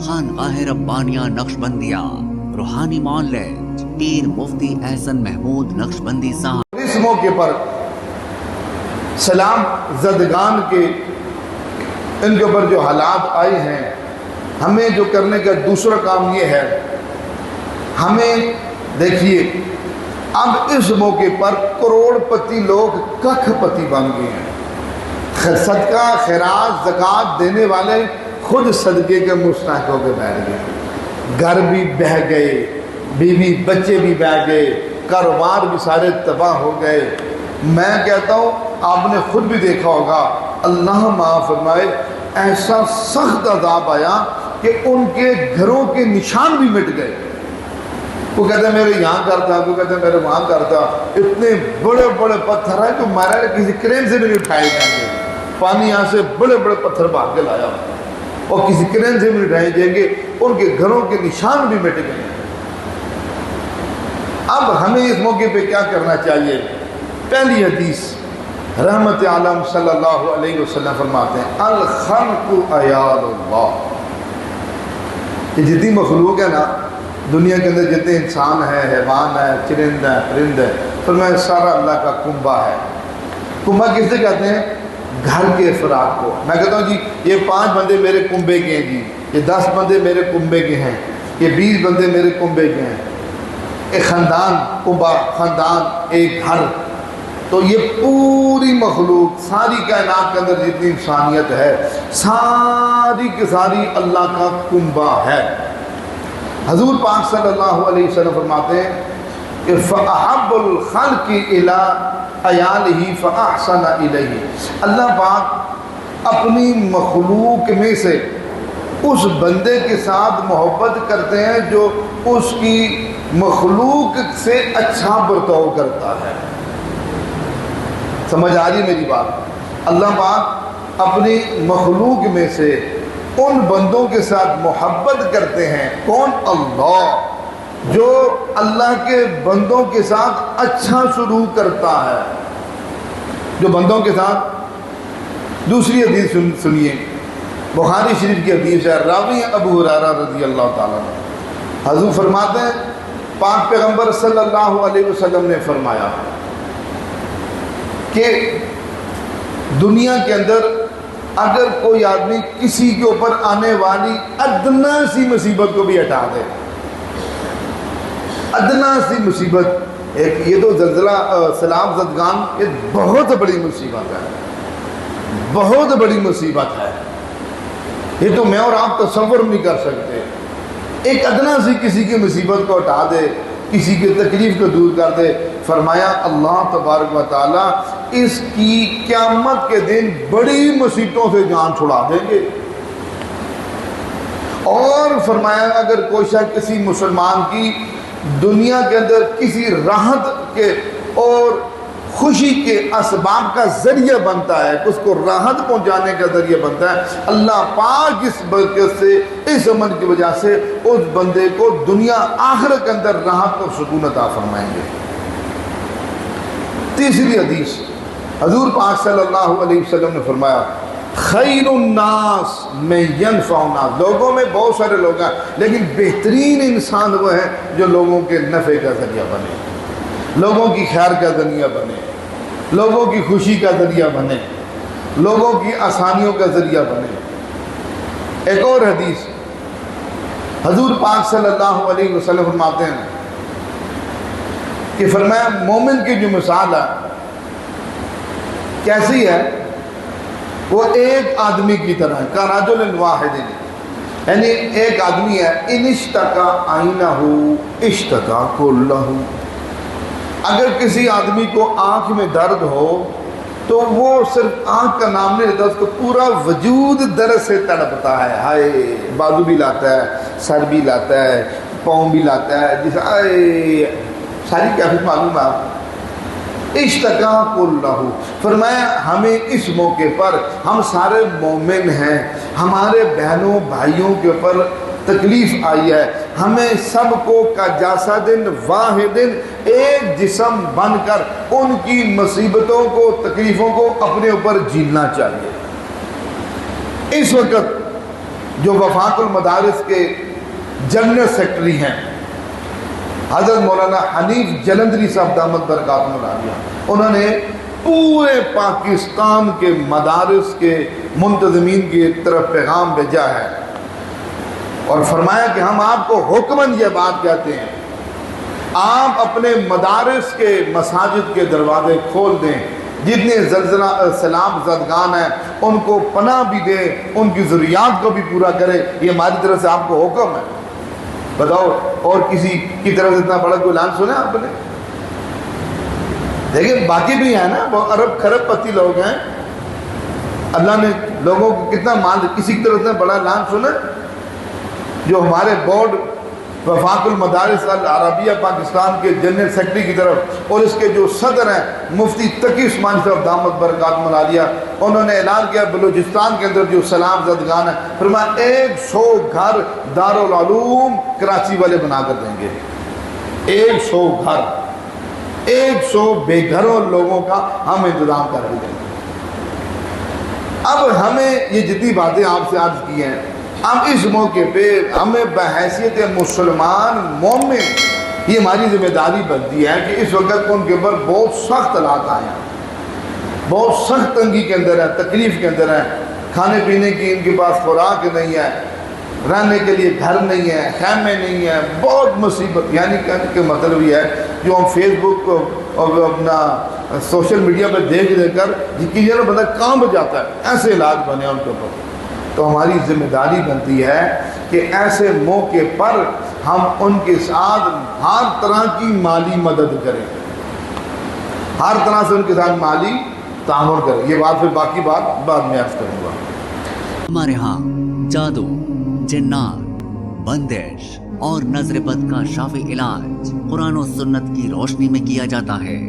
خانقاہ ربانیہ نقشبندیہ روحانی معالج پیر مفتی احسن محمود نقشبندی صاحب۔ اس موقع پر سلام زدگان کے ان کے اوپر جو حالات آئے ہیں، ہمیں جو کرنے کا دوسرا کام یہ ہے، ہمیں دیکھیے اب اس موقع پر کروڑ پتی لوگ ککھ پتی بن گئے ہیں۔ صدقہ خیرات زکوٰۃ دینے والے خود صدقے کے مستحق ہو کے بیٹھ گئے، گھر بھی بہہ گئے، بیوی بچے بھی بہہ گئے، کاروبار بھی سارے تباہ ہو گئے۔ میں کہتا ہوں آپ نے خود بھی دیکھا ہوگا، اللہ معاف فرمائے، ایسا سخت عذاب آیا کہ ان کے گھروں کے نشان بھی مٹ گئے۔ وہ کہتے ہیں میرے یہاں کرتا، وہ کہتے ہیں میرے وہاں کرتا، اتنے بڑے بڑے پتھر ہیں جو مارا کسی کرین سے بھی نہیں اٹھائے جائیں گے۔ پانی یہاں سے بڑے بڑے پتھر بھاگ کے لایا اور کسی کرین سے بھی نہیں اٹھائے جائیں گے، ان کے گھروں کے نشان بھی مٹ گئے۔ اب ہمیں اس موقع پہ کیا کرنا چاہیے؟ پہلی حدیث رحمت عالم صلی اللہ علیہ وسلم فرماتے ہیں الخلق عیال اللہ، یہ جتنی مخلوق ہے نا دنیا کے اندر، جتنے انسان ہیں، حیوان ہے، چرند ہے، پرند ہے، فرمایا سارا اللہ کا کنبہ ہے۔ کنبہ کس سے کہتے ہیں؟ گھر کے افراد کو۔ میں کہتا ہوں جی یہ 5 بندے میرے کنبے کے ہیں، جی یہ 10 بندے میرے کنبے کے ہیں، یہ 20 بندے میرے کنبے کے ہیں۔ ایک خاندان کنبہ، خاندان ایک گھر، تو یہ پوری مخلوق ساری کائنات کے اندر جتنی انسانیت ہے ساری کی ساری اللہ کا کنبہ ہے۔ حضور پاک صلی اللہ علیہ وسلم فرماتے ہیں کہ فَأَحَبُّ الْخَلْقِ إِلَىٰ عَيَالِهِ فَأَحْسَنَ إِلَيْهِ، اللہ پاک اپنی مخلوق میں سے اس بندے کے ساتھ محبت کرتے ہیں جو اس کی مخلوق سے اچھا برتاؤ کرتا ہے۔ سمجھ آ رہی میری بات؟ اللہ پاک اپنی مخلوق میں سے ان بندوں کے ساتھ محبت کرتے ہیں۔ کون؟ اللہ، جو اللہ کے بندوں کے ساتھ اچھا سلوک کرتا ہے، جو بندوں کے ساتھ۔ دوسری حدیث سنیے، بخاری شریف کی حدیث ہے، راوی ابو ہریرہ رضی اللہ تعالیٰ عنہ، حضور فرماتے ہیں پاک پیغمبر صلی اللہ علیہ وسلم نے فرمایا کہ دنیا کے اندر اگر کوئی آدمی کسی کے اوپر آنے والی ادنا سی مصیبت کو بھی ہٹا دے، ادنا سی مصیبت، ایک یہ تو زلزلہ سیلاب زدگان یہ بہت بڑی مصیبت ہے، بہت بڑی مصیبت ہے، یہ تو میں اور آپ تصور نہیں کر سکتے۔ ایک ادنا سی کسی کی مصیبت کو ہٹا دے، کسی کی تکلیف کو دور کر دے، فرمایا اللہ تبارک و تعالیٰ اس کی قیامت کے دن بڑی مصیبتوں سے جان چھڑا دیں گے۔ اور فرمایا اگر کوئی شخص کسی مسلمان کی دنیا کے اندر کسی راحت کے اور خوشی کے اسباب کا ذریعہ بنتا ہے، اس کو راحت پہنچانے کا ذریعہ بنتا ہے، اللہ پاک اس برکت سے، اس عمل کی وجہ سے اس بندے کو دنیا آخرت کے اندر راحت اور سکون عطا فرمائیں گے۔ تیسری حدیث حضور پاک صلی اللہ علیہ وسلم نے فرمایا خیر الناس میں ینفع الناس، لوگوں میں بہت سارے لوگ ہیں لیکن بہترین انسان وہ ہے جو لوگوں کے نفع کا ذریعہ بنے، لوگوں کی خیر کا ذریعہ بنے، لوگوں کی خوشی کا ذریعہ بنے، لوگوں کی آسانیوں کا ذریعہ بنے۔ ایک اور حدیث حضور پاک صلی اللہ علیہ وسلم فرماتے ہیں کہ فرمایا مومن کی جو مثال ہے کیسی ہے؟ وہ ایک آدمی کی طرح ہے، کَرَجُلٍ وَاحِدٍ، یعنی ایک آدمی ہے، اِنِ اشْتَكَىٰ عَيْنَهُ اشْتَكَىٰ كُلَّهُ، اگر کسی آدمی کو آنکھ میں درد ہو تو وہ صرف آنکھ کا نام نہیں لیتا، اس کو پورا وجود درد سے تڑپتا ہے، ہائے، بازو بھی لاتا ہے، سر بھی لاتا ہے، پاؤں بھی لاتا ہے، جیسے ساری کیفیت معلوم ہے۔ اشتکا کلہ، فرمایا ہمیں اس موقع پر ہم سارے مومن ہیں، ہمارے بہنوں بھائیوں کے اوپر تکلیف آئی ہے، ہمیں سب کو کا جسد واحد ایک جسم بن کر ان کی مصیبتوں کو تکلیفوں کو اپنے اوپر جھیلنا چاہیے۔ اس وقت جو وفاق المدارس کے جنرل سیکرٹری ہیں حضرت مولانا حنیف جلندری صاحب دامت برکاتہ العالیہ، انہوں نے پورے پاکستان کے مدارس کے منتظمین کی طرف پیغام بھیجا ہے اور فرمایا کہ ہم آپ کو حکماً یہ بات کہتے ہیں، آپ اپنے مدارس کے مساجد کے دروازے کھول دیں، جتنے زلزلہ سیلاب زدگان ہیں ان کو پناہ بھی دیں، ان کی ضروریات کو بھی پورا کرے، یہ ہماری طرف سے آپ کو حکم ہے۔ بتاؤ اور کسی کی طرف سے اتنا بڑا کوئی اعلان سنا آپ نے؟ دیکھیں باقی بھی ہیں نا، وہ ارب خرب پتی لوگ ہیں، اللہ نے لوگوں کو کتنا مال دیا، کسی کی طرف سے بڑا اعلان سنا؟ جو ہمارے بورڈ وفاق المدارس العربیہ پاکستان کے جنرل سیکرٹری کی طرف اور اس کے جو صدر ہیں مفتی تقی عثمانی صاحب دامت برکاتہ العالیہ، انہوں نے اعلان کیا بلوچستان کے اندر جو سیلاب زدگان ہے، فرمایا 100 گھر دارالعلوم کراچی والے بنا کر دیں گے، 100 گھر، 100 بے گھروں لوگوں کا ہم انتظام کر دیں گے۔ اب ہمیں یہ جتنی باتیں آپ سے عرض کی ہیں، اب اس موقع پہ ہمیں بحیثیت مسلمان مومن یہ ہماری ذمہ داری بنتی ہے کہ اس وقت ان کے اوپر بہت سخت حالات آئے ہیں، بہت سخت تنگی کے اندر ہے، تکلیف کے اندر ہے، کھانے پینے کی ان کے پاس خوراک نہیں ہے، رہنے کے لیے گھر نہیں ہے، خیمے نہیں ہے، بہت مصیبت، یعنی کہنے کا مطلب یہ ہے جو ہم فیس بک اور اپنا سوشل میڈیا پہ دیکھ کر یقیناً بندہ کام ہو جاتا ہے، ایسے علاج بنے ان کے اوپر۔ تو ہماری ذمہ داری بنتی ہے کہ ایسے موقع پر ہم ان کے ساتھ ہر طرح کی مالی مدد کریں، ہر طرح سے ان کے ساتھ مالی تعاون کریں۔ یہ بات پھر باقی بات بعد میں عرض کروں گا۔ ہمارے ہاں جادو، جنات، بندش اور نظر بد کا شافی علاج قرآن و سنت کی روشنی میں کیا جاتا ہے۔